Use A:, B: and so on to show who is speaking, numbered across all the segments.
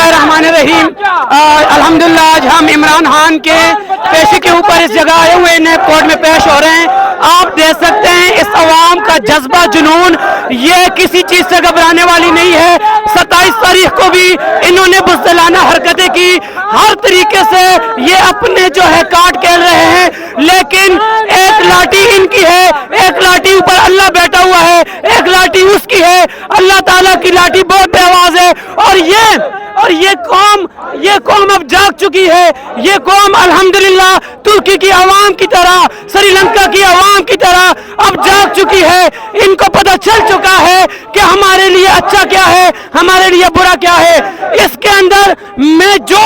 A: बिस्मिल्लाहिर्रहमानिर्रहीम। अल्हम्दुलिल्लाह आज हम इमरान खान के पेशी के ऊपर इस जगह आए हुए इन्हें कोर्ट में पेश हो रहे हैं। आप देख सकते हैं इस अवाम का जज्बा जुनून, ये किसी चीज से घबराने वाली नहीं है। 27 तारीख को भी इन्होंने बुज़दिलाना हरकतें की, हर तरीके से ये अपने जो है काट खेल रहे हैं, लेकिन एक लाठी इनकी है, एक लाठी ऊपर अल्लाह बैठा हुआ है, एक लाठी उसकी है। अल्लाह ताला की लाठी बहुत बेआवाज है और ये कौम अब जाग चुकी है। ये कौम अल्हम्दुलिल्लाह तुर्की की आवाम की तरह, श्रीलंका की आवाम की तरह अब जाग चुकी है। इनको पता चल चुका है कि हमारे लिए अच्छा क्या है, हमारे लिए बुरा क्या है। इसके अंदर में जो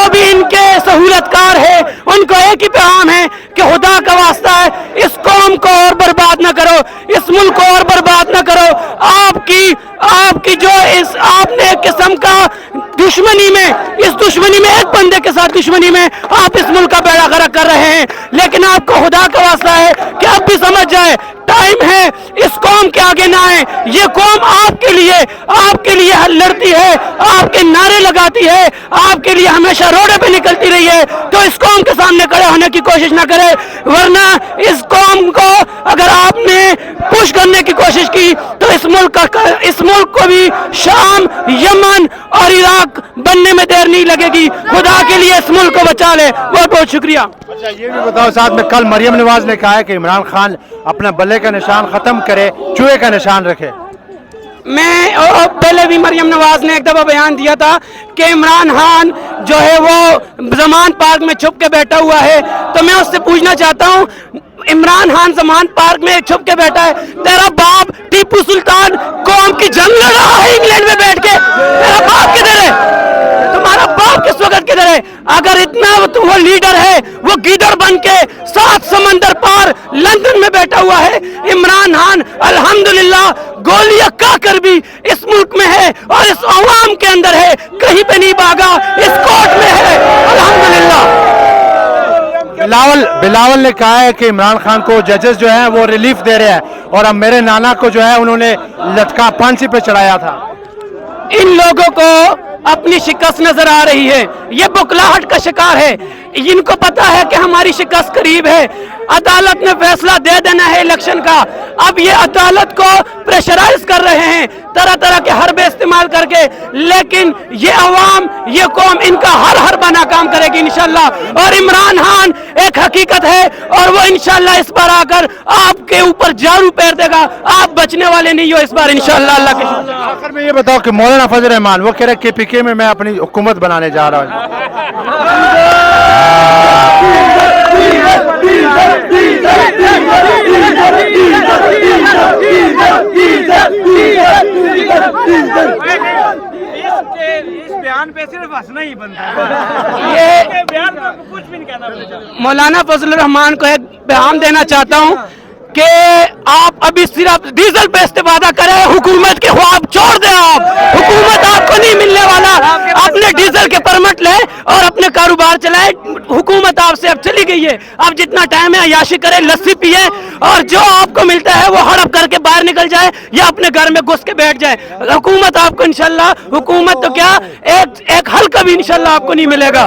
A: भी इनके सहूलतकार है उनको एक ही पैगाम है कि खुदा का वास्ता है इस कौम को और बर्बाद ना करो, इस मुल्क को और बर्बाद ना करो। आपकी जो इस आपने एक किस्म का दुश्मनी में, इस दुश्मनी में, एक बंदे के साथ दुश्मनी में आप इस मुल्क का बेड़ा गर्क कर रहे हैं। लेकिन आपको खुदा का वास्ता है कि आप भी समझ जाए टाइम है, इस कौम के आगे ना आए। ये कौम आपके लिए लड़ती है, आपके नारे लगाती है, आपके लिए हमेशा रोडे पे निकलती रही है। तो इस कौम के सामने खड़े होने की कोशिश ना करे, वरना इस कौम को अगर आपने पुश करने की कोशिश की तो इस मुल्क को भी शाम, यमन और इराक बनने में देर नहीं लगेगी। खुदा के लिए इस मुल्क को बचा ले। बहुत बहुत शुक्रिया।
B: अच्छा ये भी बताओ साथ में, कल मरियम नवाज ने कहा है कि इमरान खान अपना बल्ले का निशान खत्म करे, चूहे का निशान रखे।
A: मैं पहले भी मरियम नवाज ने एक दफा बयान दिया था कि इमरान खान जो है वो जमान पार्क में छुप के बैठा हुआ है। तो मैं उससे पूछना चाहता हूँ, इमरान खान जमान पार्क में छुप के बैठा है, तेरा बाप टीपू सुल्तान कौम की जंग लड़ा है इंग्लैंड में बैठ के, तेरा बाप किधर है? तुम्हारा बाप किस वक्त किधर है? अगर इतना वो लीडर है, वो गीदड़ बन के 7 समंदर पार लंदन में बैठा हुआ है। इमरान खान अल्हम्दुलिल्लाह गोलियां खाकर भी इस मुल्क में है और इस अवाम के अंदर है, कहीं पे नहीं भागा, इस कोर्ट में है अल्हम्दुलिल्लाह।
B: बिलावल ने कहा है कि इमरान खान को जजेस जो है वो रिलीफ दे रहे हैं और अब मेरे नाना को जो है उन्होंने लटका फांसी पे चढ़ाया था।
A: इन लोगों को अपनी शिकस्त नजर आ रही है, ये बुखलाहट का शिकार है। इनको पता है कि हमारी शिकस्त करीब है, अदालत ने फैसला दे देना है इलेक्शन का। अब ये अदालत को प्रेशराइज कर रहे हैं तरह तरह के हरबे इस्तेमाल करके, लेकिन ये अवाम, ये कौम इनका हर बना काम करेगी इंशाल्लाह। और इमरान खान एक हकीकत है और वो इंशाल्लाह इस बार आकर आपके ऊपर जारू पैर देगा, आप बचने वाले नहीं हो इस बार इंशाल्लाह। अल्लाह के शुक्र।
B: आखिर में ये बताओ कि मौलाना फजल रहमान वो कह रहे KPK में मैं अपनी हुकूमत बनाने जा रहा हूँ।
C: इस बयान पे सिर्फ हंसना ही बनता है, ये बयान पे कुछ भी नहीं कहना।
A: मौलाना फजल रहमान को एक पैगाम देना चाहता हूँ कि आप अभी सिर्फ डीजल पे इस्तेफादा करें, हुकूमत के ख्वाब छोड़ दें। आप हुकूमत आपको नहीं मिलने वाला, अपने डीजल के परमिट लें और अपने कारोबार चलाएं। हुकूमत आपसे अब चली गई है, अब जितना टाइम है अयाशी करें, लस्सी पिए और जो आपको मिलता है वो हड़प करके बाहर निकल जाए या अपने घर में घुस के बैठ जाए। हुकूमत आपको इंशाल्लाह, हुकूमत तो क्या, एक हल्का भी इंशाल्लाह आपको नहीं मिलेगा।